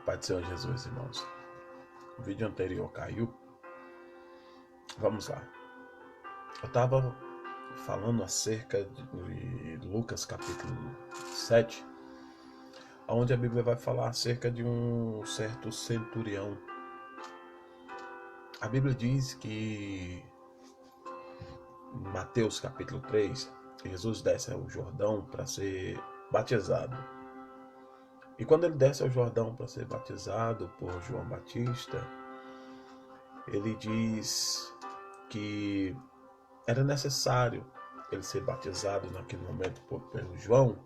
Pai do Senhor Jesus, irmãos. O vídeo anterior caiu. Vamos lá. Eu estava falando acerca de Lucas capítulo 7, onde a Bíblia vai falar acerca de um certo centurião. A Bíblia diz que em Mateus capítulo 3, Jesus desce ao Jordão para ser batizado. E quando ele desce ao Jordão para ser batizado por João Batista, ele diz que era necessário ele ser batizado naquele momento pelo João,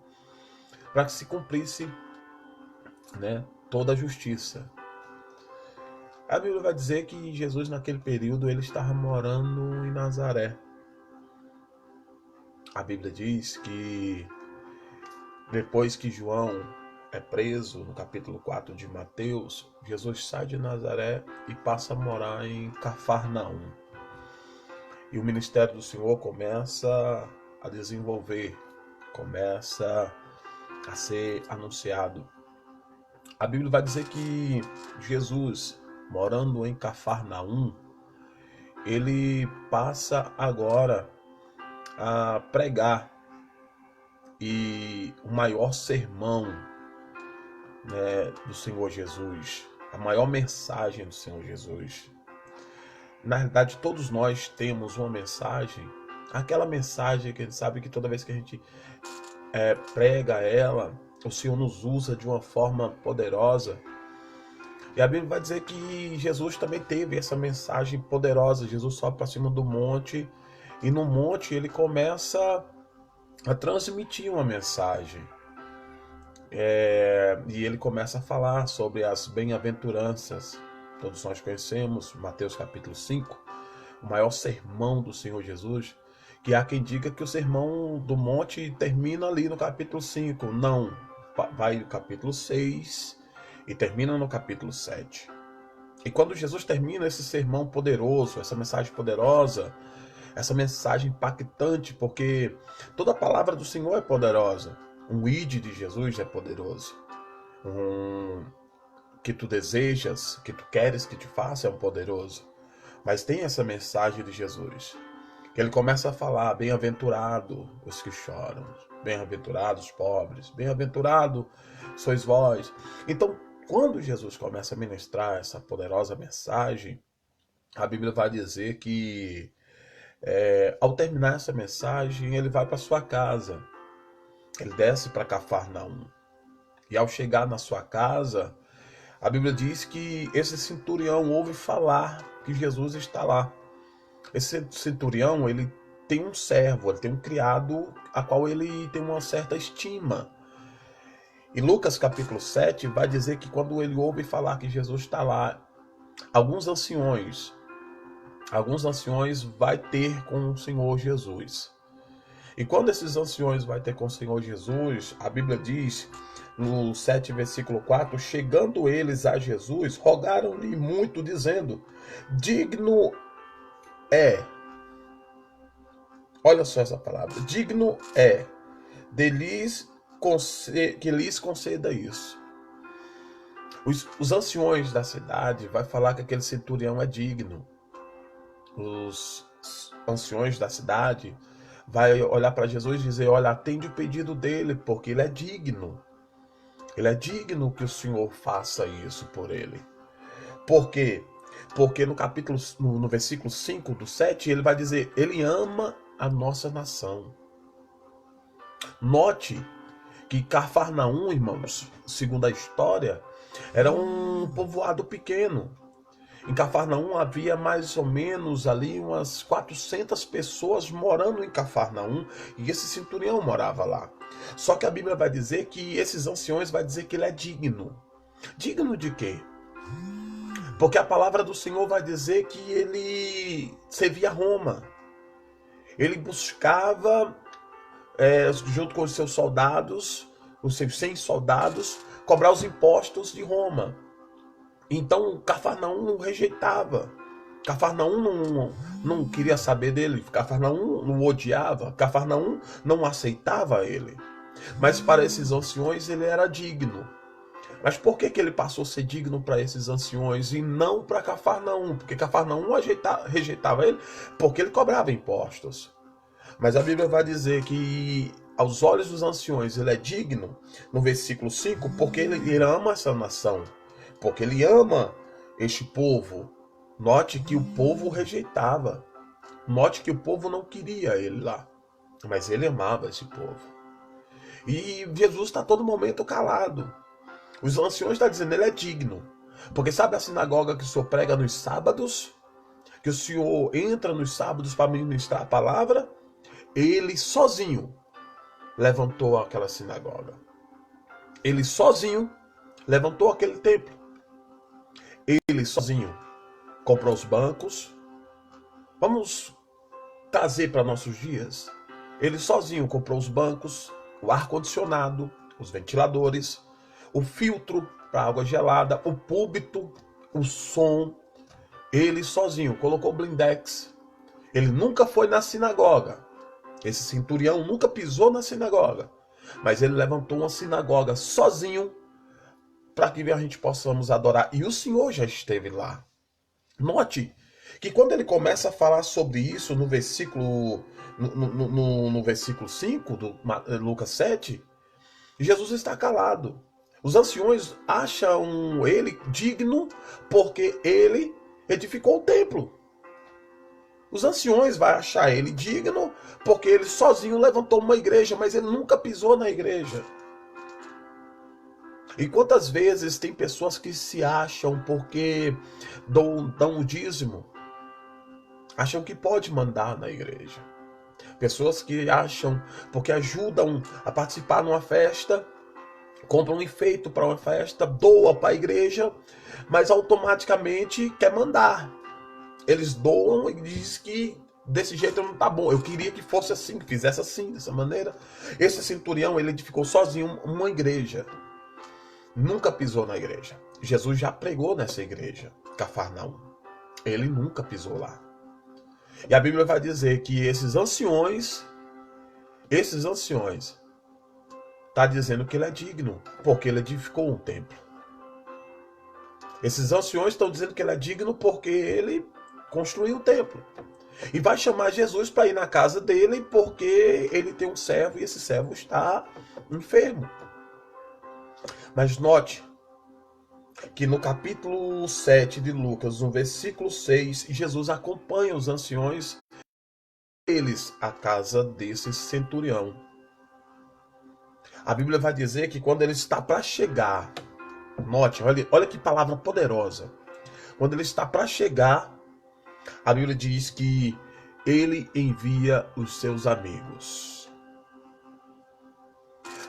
para que se cumprisse, toda a justiça. A Bíblia vai dizer que Jesus naquele período ele estava morando em Nazaré. A Bíblia diz que depois que João é preso, no capítulo 4 de Mateus, Jesus sai de Nazaré e passa a morar em Cafarnaum. E o ministério do Senhor começa a desenvolver, começa a ser anunciado. A Bíblia vai dizer que Jesus, morando em Cafarnaum, ele passa agora a pregar e o maior sermão, do Senhor Jesus, a maior mensagem do Senhor Jesus. Na realidade, todos nós temos uma mensagem, aquela mensagem que a gente sabe que toda vez que a gente prega ela, o Senhor nos usa de uma forma poderosa. E a Bíblia vai dizer que Jesus também teve essa mensagem poderosa. Jesus sobe para cima do monte e no monte ele começa a transmitir uma mensagem. E ele começa a falar sobre as bem-aventuranças. Todos nós conhecemos Mateus capítulo 5, o maior sermão do Senhor Jesus, que há quem diga que o sermão do monte termina ali no capítulo 5. Não, vai no capítulo 6 e termina no capítulo 7. E quando Jesus termina esse sermão poderoso, essa mensagem poderosa, essa mensagem impactante, porque toda a palavra do Senhor é poderosa. Um ide de Jesus é poderoso. Que tu desejas, que tu queres que te faça é um poderoso. Mas tem essa mensagem de Jesus, que ele começa a falar: bem-aventurado os que choram, bem-aventurados os pobres, bem-aventurado sois vós. Então, quando Jesus começa a ministrar essa poderosa mensagem, a Bíblia vai dizer que ao terminar essa mensagem, ele vai para sua casa. Ele desce para Cafarnaum. E ao chegar na sua casa, a Bíblia diz que esse centurião ouve falar que Jesus está lá. Esse centurião, ele tem um servo, ele tem um criado a qual ele tem uma certa estima. E Lucas capítulo 7 vai dizer que quando ele ouve falar que Jesus está lá, alguns anciões vai ter com o Senhor Jesus. E quando esses anciões vai ter com o Senhor Jesus, a Bíblia diz no 7 versículo 4, chegando eles a Jesus, rogaram-lhe muito, dizendo: digno é, olha só essa palavra, digno é que lhes conceda isso. Os anciões da cidade vai falar que aquele centurião é digno. Os anciões da cidade vai olhar para Jesus e dizer: olha, atende o pedido dele, porque ele é digno. Ele é digno que o Senhor faça isso por ele. Por quê? Porque no versículo 5 do 7, ele vai dizer: ele ama a nossa nação. Note que Cafarnaum, irmãos, segundo a história, era um povoado pequeno. Em Cafarnaum havia mais ou menos ali umas 400 pessoas morando em Cafarnaum, e esse centurião morava lá. Só que a Bíblia vai dizer que esses anciões vai dizer que ele é digno. Digno de quê? Porque a palavra do Senhor vai dizer que ele servia Roma. Ele buscava, junto com os seus soldados, os seus 100 soldados, cobrar os impostos de Roma. Então Cafarnaum não rejeitava. Cafarnaum não queria saber dele. Cafarnaum não odiava. Cafarnaum não aceitava ele. Mas para esses anciões ele era digno. Mas por que ele passou a ser digno para esses anciões e não para Cafarnaum? Porque Cafarnaum rejeitava ele porque ele cobrava impostos. Mas a Bíblia vai dizer que aos olhos dos anciões ele é digno, no versículo 5, porque ele ama essa nação, porque ele ama este povo. Note que o povo rejeitava, note que o povo não queria ele lá, mas ele amava esse povo. E Jesus está a todo momento calado. Os anciões estão dizendo ele é digno, porque sabe a sinagoga que o Senhor prega nos sábados? Que o Senhor entra nos sábados para ministrar a palavra? Ele sozinho levantou aquela sinagoga. Ele sozinho levantou aquele templo. Ele sozinho comprou os bancos. Vamos trazer para nossos dias. Ele sozinho comprou os bancos, o ar-condicionado, os ventiladores, o filtro para água gelada, o púlpito, o som. Ele sozinho colocou blindex. Ele nunca foi na sinagoga. Esse centurião nunca pisou na sinagoga, mas ele levantou uma sinagoga sozinho para que a gente possamos adorar. E o Senhor já esteve lá. Note que quando ele começa a falar sobre isso no versículo, no versículo 5 do Lucas 7, Jesus está calado. Os anciões acham ele digno porque ele edificou o templo. Os anciões vão achar ele digno porque ele sozinho levantou uma igreja, mas ele nunca pisou na igreja. E quantas vezes tem pessoas que se acham porque dão o dízimo, acham que pode mandar na igreja. Pessoas que acham porque ajudam a participar numa festa, compram um enfeite para uma festa, doa para a igreja, mas automaticamente quer mandar. Eles doam e dizem que desse jeito não tá bom. Eu queria que fosse assim, que fizesse assim, dessa maneira. Esse centurião, ele edificou sozinho uma igreja. Nunca pisou na igreja. Jesus já pregou nessa igreja, Cafarnaum. Ele nunca pisou lá. E a Bíblia vai dizer que esses anciões, tá dizendo que ele é digno, porque ele edificou um templo. Esses anciões estão dizendo que ele é digno porque ele construiu o templo. E vai chamar Jesus para ir na casa dele porque ele tem um servo e esse servo está enfermo. Mas note que no capítulo 7 de Lucas, no versículo 6, Jesus acompanha os anciões, eles, à casa desse centurião. A Bíblia vai dizer que quando ele está para chegar, note, olha que palavra poderosa. Quando ele está para chegar, a Bíblia diz que ele envia os seus amigos.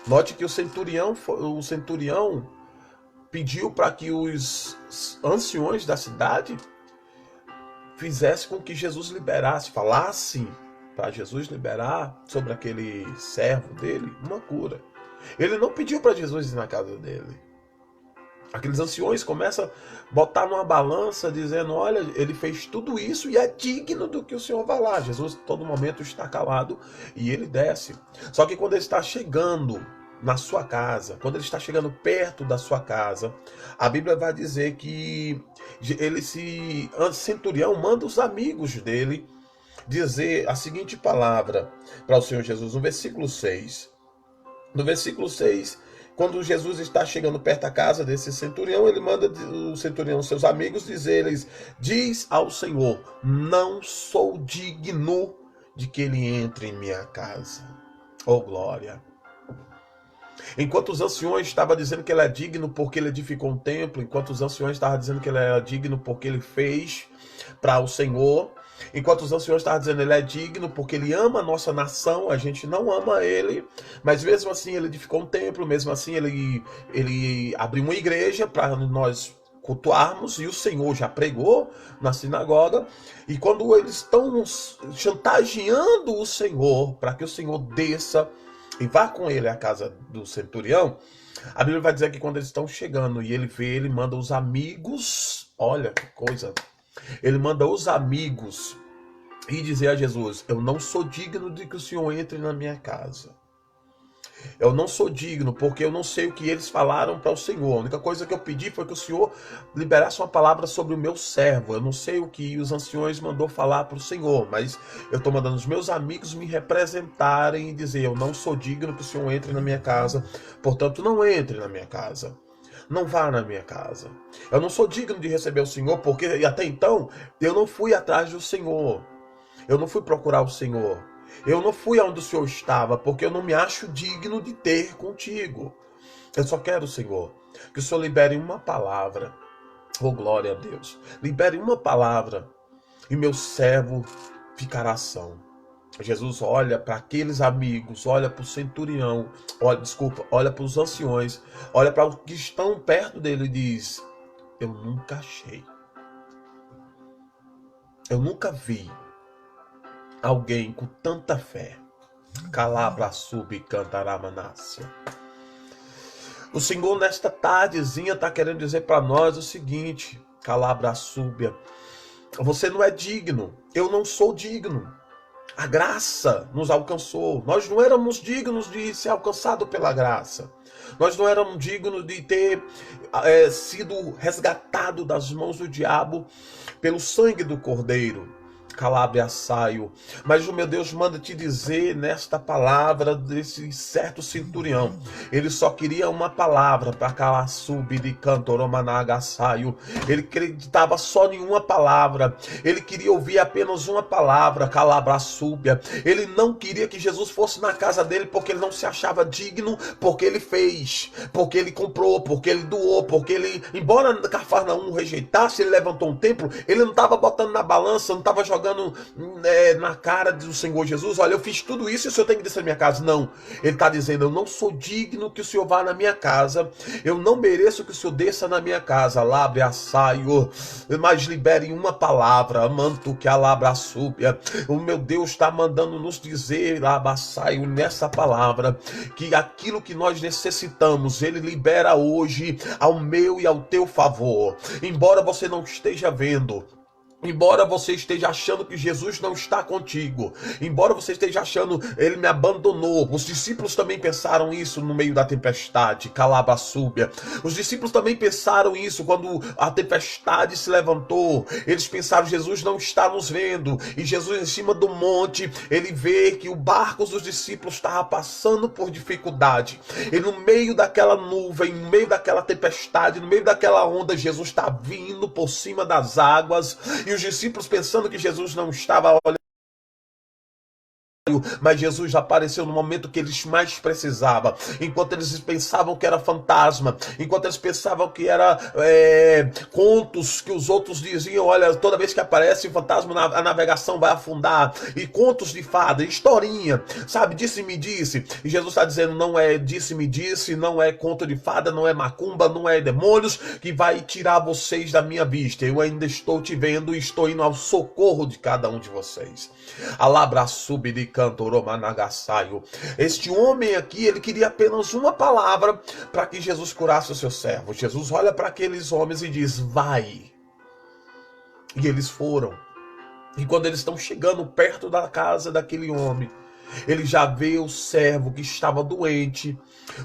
Note que o centurião pediu para que os anciões da cidade fizessem com que Jesus liberasse, falassem para Jesus liberar sobre aquele servo dele uma cura. Ele não pediu para Jesus ir na casa dele. Aqueles anciões começam a botar numa balança, dizendo, olha, ele fez tudo isso e é digno do que o Senhor vai lá. Jesus, a todo momento, está calado e ele desce. Só que quando ele está chegando na sua casa, quando ele está chegando perto da sua casa, a Bíblia vai dizer que centurião manda os amigos dele dizer a seguinte palavra para o Senhor Jesus, no versículo 6. No versículo 6, quando Jesus está chegando perto da casa desse centurião, ele manda o centurião, seus amigos, dizer-lhes, diz ao Senhor, não sou digno de que ele entre em minha casa. Oh, glória! Enquanto os anciões estavam dizendo que ele é digno porque ele edificou um templo, enquanto os anciões estavam dizendo que ele era digno porque ele fez para o Senhor, enquanto os anciões estavam dizendo que ele é digno porque ele ama a nossa nação, a gente não ama ele, mas mesmo assim ele edificou um templo, mesmo assim ele abriu uma igreja para nós cultuarmos, e o Senhor já pregou na sinagoga, e quando eles estão chantageando o Senhor para que o Senhor desça e vá com ele à casa do centurião, a Bíblia vai dizer que quando eles estão chegando e ele vê, ele manda os amigos, olha que coisa, ele manda os amigos e dizer a Jesus, eu não sou digno de que o Senhor entre na minha casa. Eu não sou digno, porque eu não sei o que eles falaram para o Senhor. A única coisa que eu pedi foi que o Senhor liberasse uma palavra sobre o meu servo. Eu não sei o que os anciões mandou falar para o Senhor, mas eu estou mandando os meus amigos me representarem e dizer: eu não sou digno que o Senhor entre na minha casa, portanto não entre na minha casa. Não vá na minha casa. Eu não sou digno de receber o Senhor, porque até então eu não fui atrás do Senhor. Eu não fui procurar o Senhor. Eu não fui aonde o Senhor estava, porque eu não me acho digno de ter contigo. Eu só quero, Senhor, que o Senhor libere uma palavra. Oh, glória a Deus. Libere uma palavra e meu servo ficará são. Jesus olha para aqueles amigos, olha para o centurião, olha para os anciões, olha para os que estão perto dele e diz: eu nunca achei. Eu nunca vi alguém com tanta fé. Calabra sub cantaramanássia. O Senhor nesta tardezinha está querendo dizer para nós o seguinte: calabra súbia, você não é digno, eu não sou digno. A graça nos alcançou. Nós não éramos dignos de ser alcançado pela graça. Nós não éramos dignos de ter sido resgatado das mãos do diabo pelo sangue do Cordeiro. Calabria saio. Mas o meu Deus manda te dizer nesta palavra desse certo centurião. Ele só queria uma palavra para calar sub de cantoromanaga saio. Ele acreditava só em uma palavra. Ele queria ouvir apenas uma palavra, calabra súbia. Ele não queria que Jesus fosse na casa dele porque ele não se achava digno, porque ele fez, porque ele comprou, porque ele doou, porque ele, embora Cafarnaum rejeitasse, ele levantou um templo, ele não estava botando na balança, não estava jogando na cara do Senhor Jesus: olha, eu fiz tudo isso e o Senhor tem que descer na minha casa. Não, ele está dizendo: eu não sou digno que o Senhor vá na minha casa, eu não mereço que o Senhor desça na minha casa. Labre a saio, mas libere uma palavra, manto que a labra súbia. O meu Deus está mandando nos dizer, labra saio, nessa palavra, que aquilo que nós necessitamos, ele libera hoje ao meu e ao teu favor. Embora você não esteja vendo, embora você esteja achando que Jesus não está contigo, embora você esteja achando ele me abandonou, os discípulos também pensaram isso no meio da tempestade, calabra súbia. Os discípulos também pensaram isso quando a tempestade se levantou. Eles pensaram: Jesus não está nos vendo. E Jesus, em cima do monte, ele vê que o barco dos discípulos estava passando por dificuldade. E no meio daquela nuvem, no meio daquela tempestade, no meio daquela onda, Jesus está vindo por cima das águas. E os discípulos, pensando que Jesus não estava olhando, mas Jesus apareceu no momento que eles mais precisavam. Enquanto eles pensavam que era fantasma, enquanto eles pensavam que era contos que os outros diziam: olha, toda vez que aparece o fantasma a navegação vai afundar, e contos de fada, historinha, sabe, disse-me disse. E Jesus está dizendo: não é disse-me disse, não é conto de fada, não é macumba, não é demônios que vai tirar vocês da minha vista. Eu ainda estou te vendo e estou indo ao socorro de cada um de vocês. Alabra sub de cantoromanagassaio. Este homem aqui, ele queria apenas uma palavra para que Jesus curasse o seu servo. Jesus olha para aqueles homens e diz: vai. E eles foram. E quando eles estão chegando perto da casa daquele homem, ele já vê o servo que estava doente.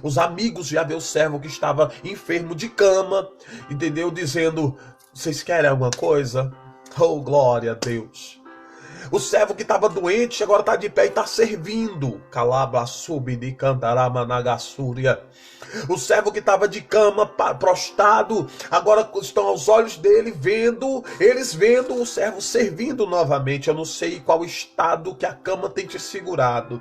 Os amigos já vê o servo que estava enfermo de cama, entendeu? Dizendo: vocês querem alguma coisa? Oh, glória a Deus. O servo que estava doente agora está de pé e está servindo. Calabra sub de cantaramanagasúria. O servo que estava de cama, prostrado, agora estão aos olhos dele, eles vendo o servo servindo novamente. Eu não sei qual estado que a cama tem te segurado.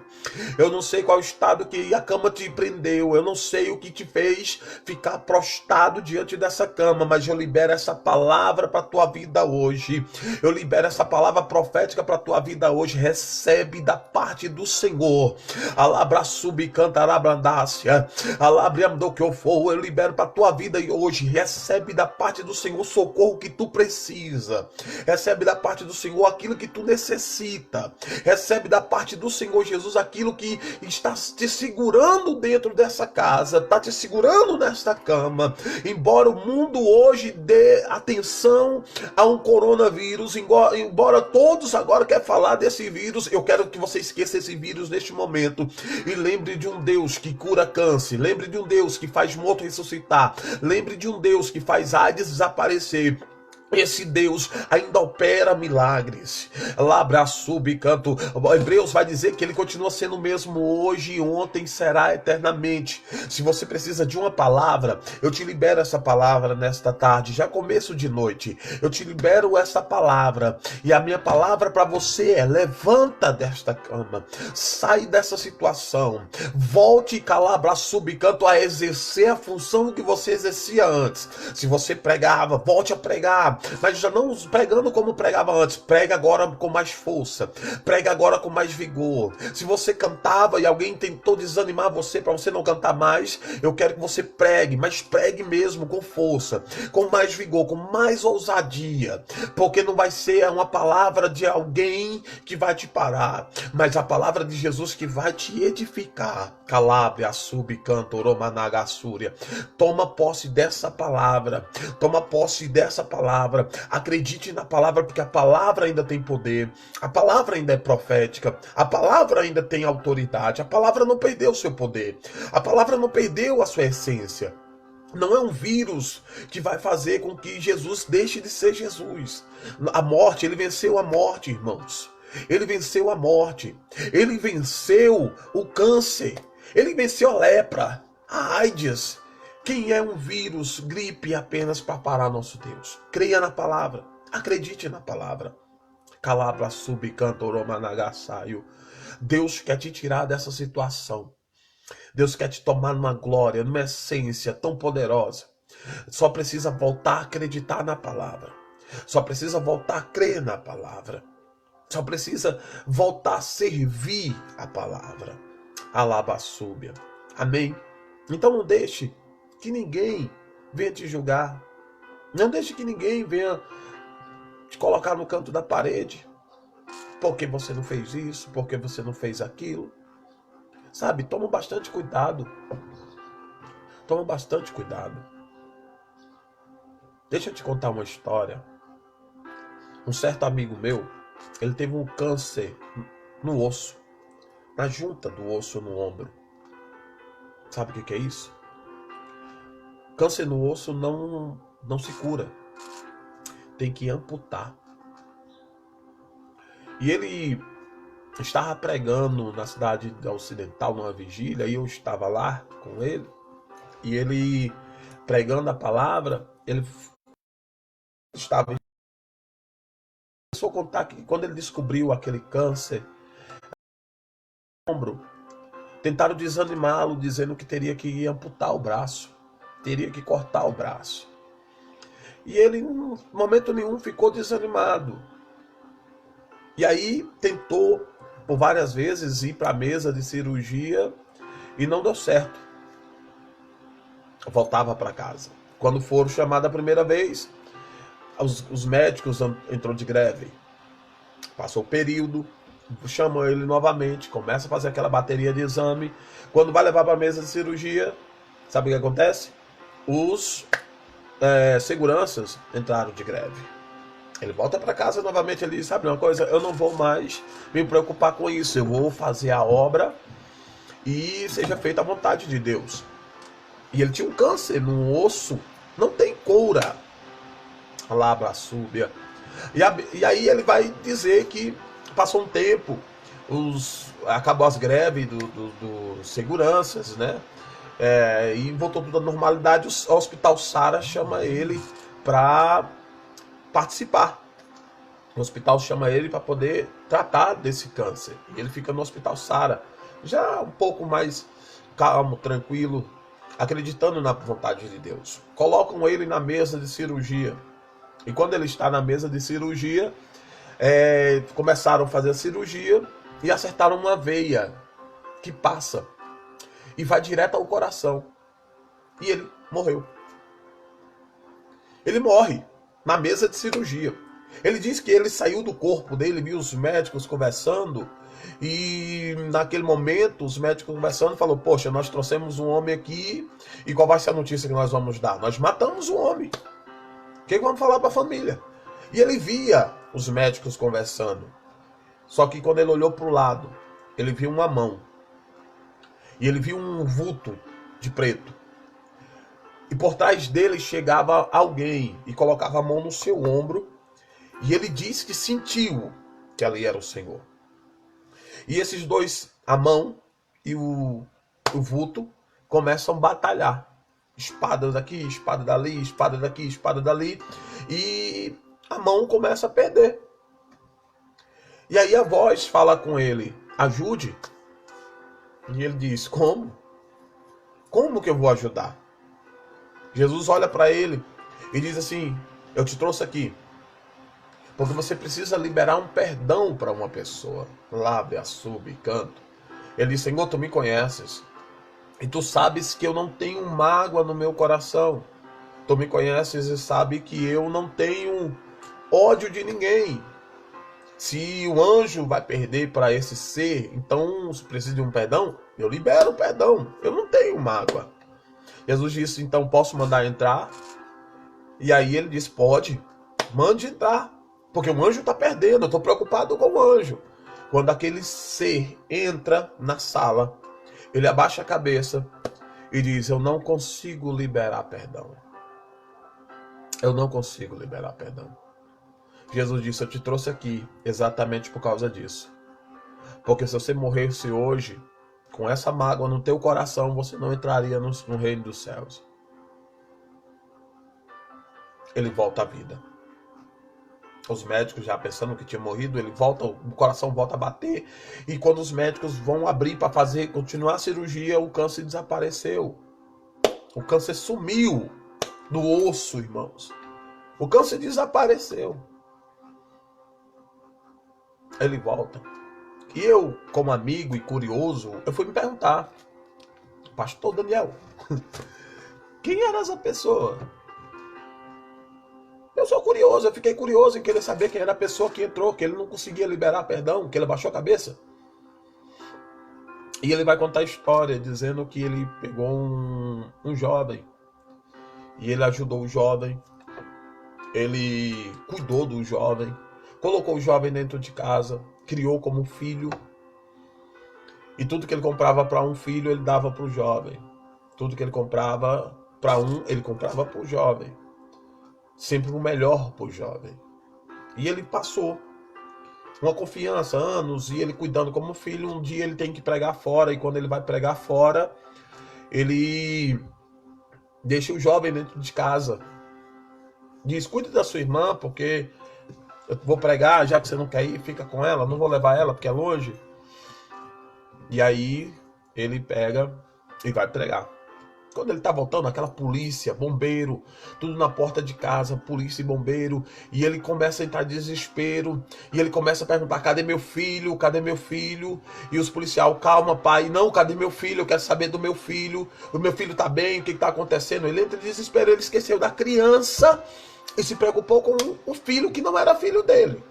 Eu não sei qual estado que a cama te prendeu. Eu não sei o que te fez ficar prostrado diante dessa cama, mas eu libero essa palavra para a tua vida hoje. Eu libero essa palavra profética para a tua vida hoje. Recebe da parte do Senhor. Alabra sub cantarabrandácia. Alabra do que eu for, eu libero para a tua vida e hoje. Recebe da parte do Senhor o socorro que tu precisa. Recebe da parte do Senhor aquilo que tu necessita. Recebe da parte do Senhor Jesus aquilo que está te segurando dentro dessa casa, está te segurando nesta cama. Embora o mundo hoje dê atenção a um coronavírus, embora todos agora quer falar desse vírus, eu quero que você esqueça esse vírus neste momento e lembre de um Deus que cura câncer, lembre de um Deus que faz morto ressuscitar, lembre de um Deus que faz AIDS desaparecer. Esse Deus ainda opera milagres. Labra subcanto. Hebreus vai dizer que ele continua sendo o mesmo hoje e ontem, será eternamente. Se você precisa de uma palavra, eu te libero essa palavra nesta tarde, já começo de noite. Eu te libero essa palavra. E a minha palavra para você é: levanta desta cama, sai dessa situação, volte, calabra subcanto, a exercer a função que você exercia antes. Se você pregava, volte a pregar. Mas já não pregando como pregava antes, prega agora com mais força, prega agora com mais vigor. Se você cantava e alguém tentou desanimar você para você não cantar mais, eu quero que você pregue, mas pregue mesmo com força, com mais vigor, com mais ousadia, porque não vai ser uma palavra de alguém que vai te parar, mas a palavra de Jesus que vai te edificar. Calabria, subcanto, romanagassúria. Toma posse dessa palavra, toma posse dessa palavra. Acredite na palavra, porque a palavra ainda tem poder, a palavra ainda é profética, a palavra ainda tem autoridade, a palavra não perdeu o seu poder, a palavra não perdeu a sua essência. Não é um vírus que vai fazer com que Jesus deixe de ser Jesus. A morte, ele venceu a morte, irmãos. Ele venceu a morte, ele venceu o câncer, ele venceu a lepra, a AIDS. Quem é um vírus, gripe apenas para parar nosso Deus? Creia na palavra, acredite na palavra. Calabra subcanto romanagasaio. Deus quer te tirar dessa situação. Deus quer te tomar numa glória, numa essência tão poderosa. Só precisa voltar a acreditar na palavra. Só precisa voltar a crer na palavra. Só precisa voltar a servir a palavra. Alabaçúbia. Amém? Então não deixe que ninguém venha te julgar. Não deixe que ninguém venha te colocar no canto da parede. Porque você não fez isso, porque você não fez aquilo. Sabe, toma bastante cuidado. Toma bastante cuidado. Deixa eu te contar uma história. Um certo amigo meu, ele teve um câncer no osso, na junta do osso no ombro. Sabe o que é isso? Câncer no osso não se cura. Tem que amputar. E ele estava pregando na cidade ocidental numa vigília, e eu estava lá com ele. E ele pregando a palavra, ele estava... Começou a contar que quando ele descobriu aquele câncer no ombro, tentaram desanimá-lo, dizendo que teria que amputar o braço, teria que cortar o braço. E ele, em momento nenhum, ficou desanimado. E aí tentou, por várias vezes, ir para a mesa de cirurgia e não deu certo. Voltava para casa. Quando foram chamados a primeira vez, os médicos entrou de greve. Passou o período, chamam ele novamente, começa a fazer aquela bateria de exame. Quando vai levar para a mesa de cirurgia, sabe o que acontece? Os seguranças entraram de greve. Ele volta para casa novamente, ele diz: sabe uma coisa, eu não vou mais me preocupar com isso, eu vou fazer a obra e seja feita a vontade de Deus. E ele tinha um câncer no osso, não tem cura. Labra súbia. E aí ele vai dizer que passou um tempo, acabou as greves dos seguranças, né? E voltou tudo à normalidade. O Hospital Sara chama ele para participar. O hospital chama ele para poder tratar desse câncer. E ele fica no Hospital Sara, já um pouco mais calmo, tranquilo, acreditando na vontade de Deus. Colocam ele na mesa de cirurgia. E quando ele está na mesa de cirurgia, começaram a fazer a cirurgia e acertaram uma veia que passa e vai direto ao coração. E ele morreu. Ele morre na mesa de cirurgia. Ele diz que ele saiu do corpo dele, viu os médicos conversando, e naquele momento os médicos conversando falaram: poxa, nós trouxemos um homem aqui, e qual vai ser a notícia que nós vamos dar? Nós matamos um homem. O que vamos falar para a família? E ele via os médicos conversando. Só que quando ele olhou para o lado, ele viu uma mão. E ele viu um vulto de preto. E por trás dele chegava alguém e colocava a mão no seu ombro. E ele disse que sentiu que ali era o Senhor. E esses dois, a mão e o vulto, começam a batalhar. Espada daqui, espada dali, espada daqui, espada dali. E a mão começa a perder. E aí a voz fala com ele: ajude. E ele diz: como? Como que eu vou ajudar? Jesus olha para ele e diz assim: eu te trouxe aqui porque você precisa liberar um perdão para uma pessoa. Lave, assube, canto. Ele diz: Senhor, tu me conheces. E tu sabes que eu não tenho mágoa no meu coração. Tu me conheces e sabe que eu não tenho ódio de ninguém. Se o anjo vai perder para esse ser, então se precisa de um perdão, eu libero o perdão. Eu não tenho mágoa. Jesus disse: então posso mandar entrar? E aí ele disse: pode, mande entrar. Porque o anjo está perdendo, eu estou preocupado com o anjo. Quando aquele ser entra na sala, ele abaixa a cabeça e diz: eu não consigo liberar perdão. Eu não consigo liberar perdão. Jesus disse: eu te trouxe aqui exatamente por causa disso. Porque se você morresse hoje, com essa mágoa no teu coração, você não entraria no reino dos céus. Ele volta à vida. Os médicos já pensando que tinha morrido, ele volta, o coração volta a bater. E quando os médicos vão abrir para continuar a cirurgia, o câncer desapareceu. O câncer sumiu do osso, irmãos. O câncer desapareceu. Ele volta. E eu, como amigo e curioso, eu fui me perguntar: Pastor Daniel, quem era essa pessoa? Eu sou curioso, eu fiquei curioso em querer saber quem era a pessoa que entrou, que ele não conseguia liberar perdão, que ele abaixou a cabeça. E ele vai contar a história, dizendo que ele pegou um jovem, e ele ajudou o jovem, ele cuidou do jovem, colocou o jovem dentro de casa, criou como filho, e tudo que ele comprava para um filho, ele dava para o jovem. Tudo que ele comprava para um, ele comprava para o jovem. Sempre o melhor para o jovem. E ele passou uma confiança, anos, e ele cuidando como filho. Um dia ele tem que pregar fora, e quando ele vai pregar fora, ele deixa o jovem dentro de casa. Diz: cuide da sua irmã, porque eu vou pregar, já que você não quer ir, fica com ela, não vou levar ela porque é longe. E aí ele pega e vai pregar. Quando ele tá voltando, aquela polícia, bombeiro, tudo na porta de casa, polícia e bombeiro, e ele começa a entrar em desespero, e ele começa a perguntar: cadê meu filho? Cadê meu filho? E os policiais: calma, pai, não, cadê meu filho? Eu quero saber do meu filho, o meu filho tá bem, o que tá acontecendo? Ele entra em desespero, ele esqueceu da criança e se preocupou com o filho que não era filho dele.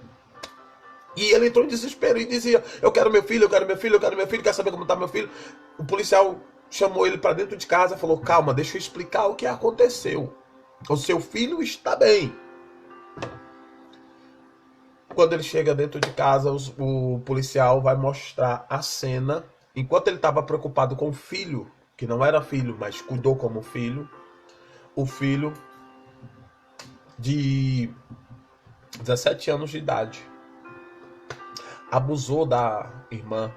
E ele entrou em desespero e dizia: eu quero meu filho, eu quero meu filho, eu quero meu filho, quer saber como tá meu filho? O policial chamou ele para dentro de casa e falou: calma, deixa eu explicar o que aconteceu. O seu filho está bem. Quando ele chega dentro de casa, o policial vai mostrar a cena. Enquanto ele estava preocupado com o filho, que não era filho, mas cuidou como filho, o filho de 17 anos de idade abusou da irmã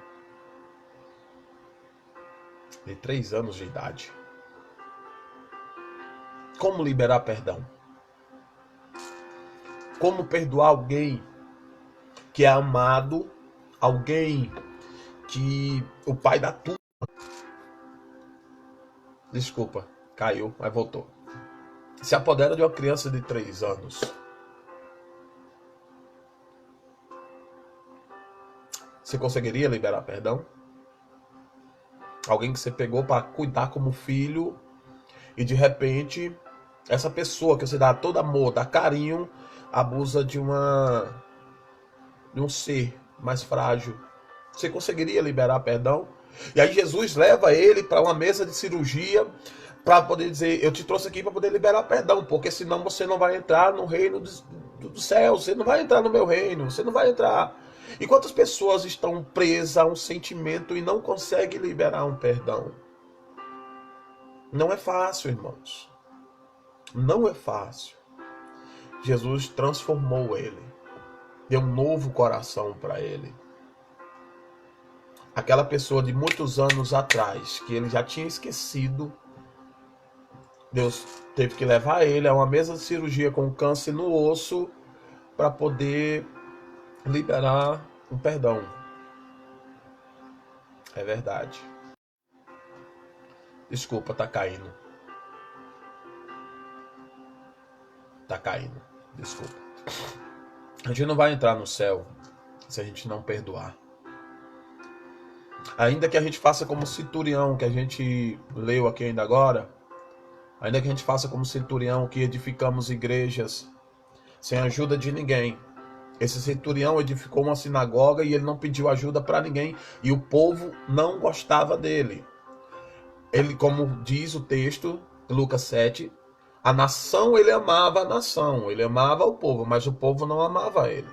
de 3 anos de idade. Como liberar perdão? Como perdoar alguém que é amado, alguém que o pai da turma... Desculpa, caiu, mas voltou. Se apodera de uma criança de 3 anos. Você conseguiria liberar perdão? Alguém que você pegou para cuidar como filho, e de repente essa pessoa que você dá todo amor, dá carinho, abusa de um ser mais frágil. Você conseguiria liberar perdão? E aí Jesus leva ele para uma mesa de cirurgia para poder dizer: eu te trouxe aqui para poder liberar perdão, porque senão você não vai entrar no reino do céu, você não vai entrar no meu reino, você não vai entrar. E quantas pessoas estão presas a um sentimento e não conseguem liberar um perdão? Não é fácil, irmãos. Não é fácil. Jesus transformou ele, deu um novo coração para ele. Aquela pessoa de muitos anos atrás, que ele já tinha esquecido, Deus teve que levar ele a uma mesa de cirurgia com câncer no osso para poder liberar um perdão. É verdade. Desculpa, tá caindo. Tá caindo. Desculpa. A gente não vai entrar no céu se a gente não perdoar. Ainda que a gente faça como centurião, que a gente leu aqui ainda agora, ainda que a gente faça como centurião, que edificamos igrejas sem ajuda de ninguém. Esse centurião edificou uma sinagoga e ele não pediu ajuda para ninguém, e o povo não gostava dele. Ele, como diz o texto, Lucas 7, a nação, ele amava a nação, ele amava o povo, mas o povo não amava ele.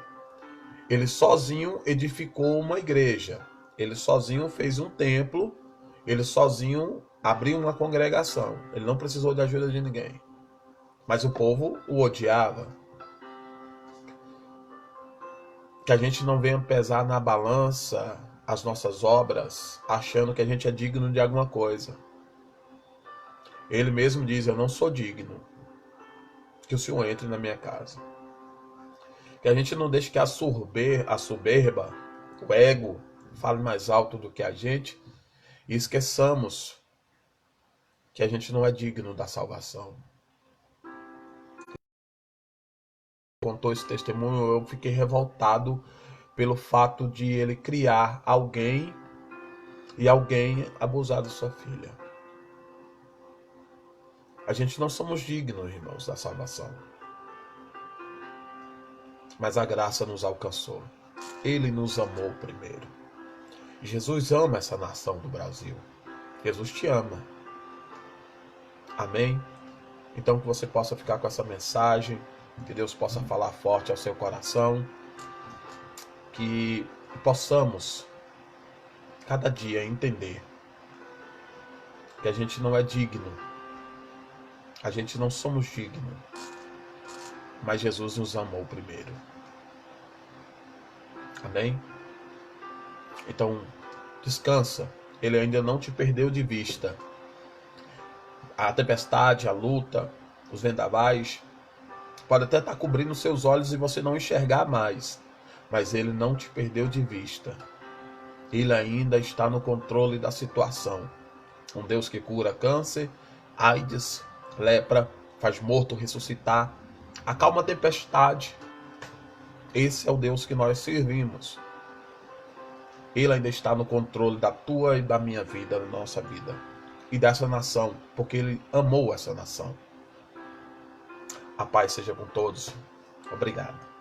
Ele sozinho edificou uma igreja, ele sozinho fez um templo, ele sozinho abriu uma congregação, ele não precisou de ajuda de ninguém. Mas o povo o odiava. Que a gente não venha pesar na balança as nossas obras, achando que a gente é digno de alguma coisa. Ele mesmo diz, eu não sou digno que o Senhor entre na minha casa. Que a gente não deixe que a soberba, o ego, fale mais alto do que a gente e esqueçamos que a gente não é digno da salvação. Contou esse testemunho, eu fiquei revoltado pelo fato de ele criar alguém e alguém abusar de sua filha. A gente não somos dignos, irmãos, da salvação. Mas a graça nos alcançou. Ele nos amou primeiro. Jesus ama essa nação do Brasil. Jesus te ama. Amém? Então que você possa ficar com essa mensagem, que Deus possa falar forte ao seu coração, que possamos cada dia entender que a gente não é digno, a gente não somos dignos, mas Jesus nos amou primeiro. Amém? Então, descansa, Ele ainda não te perdeu de vista. A tempestade, a luta, os vendavais, pode até estar cobrindo seus olhos e você não enxergar mais, mas Ele não te perdeu de vista. Ele ainda está no controle da situação. Um Deus que cura câncer, AIDS, lepra, faz morto ressuscitar, acalma a tempestade. Esse é o Deus que nós servimos. Ele ainda está no controle da tua e da minha vida, da nossa vida. E dessa nação, porque Ele amou essa nação. A paz seja com todos. Obrigado.